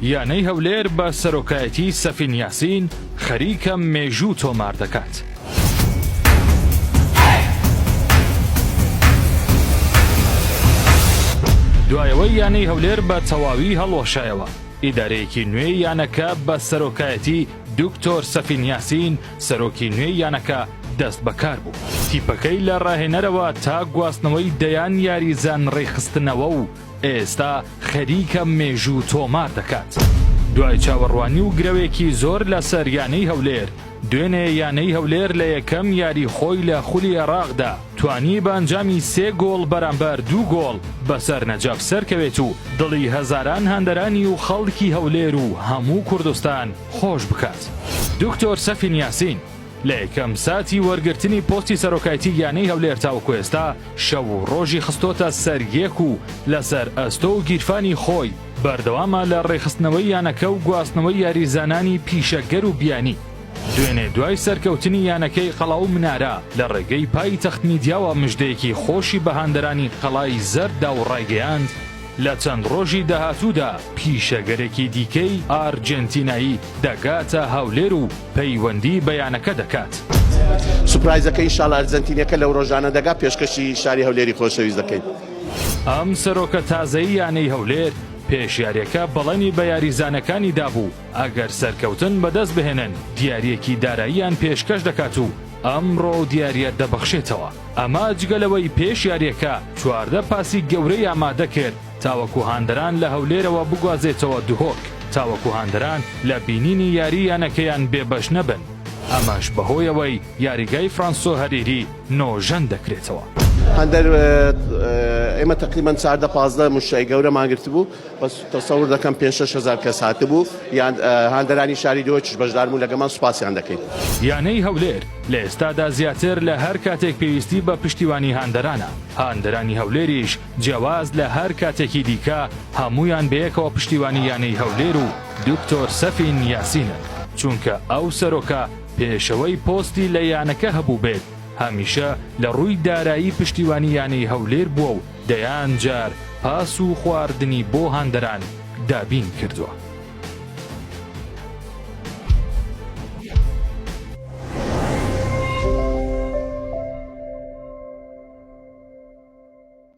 یانەی هەولێر بە سەرۆکایەتی سەفین یاسین خەریکە مێژوو تۆمار دەکات. دوایەوەی یانەی هەولێر بە تەواوی هەڵوەشایەوە، ئیدارەیەکی نوێی یانەکە بە سەرۆکایەتی دکتۆر سەفین یاسین سەرۆکی نوێی یانەکە دەست بەکار بوو. تیپەکەی لە ڕاهێنەرەوە تا گواستنەوەی دەیان یاریزان ڕێخستنەوە و ئێستا خەریکە مێژوو تۆمار دەکات. دوای چاوەڕوانی و گرەوێکی زۆر لەسەر یانەی هەولێر، دوێنێ یانەی هەولێر لە یەکەم یاری خۆی لە خولی عێراقدا توانی بە ئەنجامی 3 گۆڵ بەرامبەر 2 گۆڵ بەسەر نەجەف سەرکەوێت و دڵی هەزاران هەندەرانی و خەڵکی هەولێر و هەموو کوردستان خۆش بکات. دکتۆر سەفین یاسین لە یەکەم ساتی وەرگرتنی پۆستی سەرۆکایەتی یانەی هەولێر تاوەکو ئێستا شەو و ڕۆژی خستۆتە سەر یەک و لەسەر ئەستۆ و گیرفانی خۆی بەردەوامە لە ڕێخستنەوەی یانەکە و گواستنەوەی یاریزانانی پیشەگەر و بیانی. دوێنێ دوای سەرکەوتنی یانەکەی قەڵا و منارە لە ڕێگەی پای تەختنی دیاوە مژدەیەکی خۆشی بە هەندەرانی قەڵای زەردا و ڕایگەیاند لە چەند ڕۆژی داهاتوودا پیشەگەرێکی دیکەی ئارجنتینایی دەگاتە هەولێر و پەیوەندی بە یانەکە دەکات. سوپرایزەکە ئینشاڵڵا ئەرجەنتینیەکە لەو ڕۆژانە دەگا پێشکەشی شاری هەولێری خۆشەویست دەکەین. ئەم سەرۆکە تازەیی یانەی هەولێر پێشیارەکە بەڵێنی بە یاریزانەکانی دابوو ئەگەر سەرکەوتن بەدەست بهێنن دیارەکی داراییان پێشکەش دەکات و ئەمڕۆ دیارە دەبەخشێتەوە. ئەمە جگەلەوەی پێش یاریەکە 14 پاسی گەورەی ئامادە کرد تاوەکو هاندەران لە هەولێرەوە بگوازێتەوە دوهۆک، تاوەکو هاندەران لە بینینی یاری یانەکەیان بێبەش نەبن. ئەمەش بەهۆیەوەی یاریگای فرانسۆ هەریری نۆژەن دەکرێتەوە. هەندەر ئێمە تقریبان 14-15 موشای گەورەمان گرت بوو، بەس تەسەوور دەکەم 5-6 کەس هاتبوو، یان هاندەرانی شاری دۆچش بەشداربوون لەگەڵمان سوپاسیان دەکەین. یانەی هەولێر لە ئێستادا زیاتر لە هەر کاتێک پێویستی بە پشتیوانی هاندەرانە. هاندەرانی هەولێریش جیاواز لە هەر کاتێکی دیکە هەمویان بەیەکەوە پشتیوانی یانەی هەولێر و دکتۆر سەفین یاسینن، چونکە ئەو سەرۆکە پێشەوەی پۆستی لە یانەکە هەبوو بێت هەمیشە لە ڕووی دارایی پشتیوانی یانەی هەولێر بووە و دەیان جار پاس و خواردنی بۆ هاندەران دابین کردووە.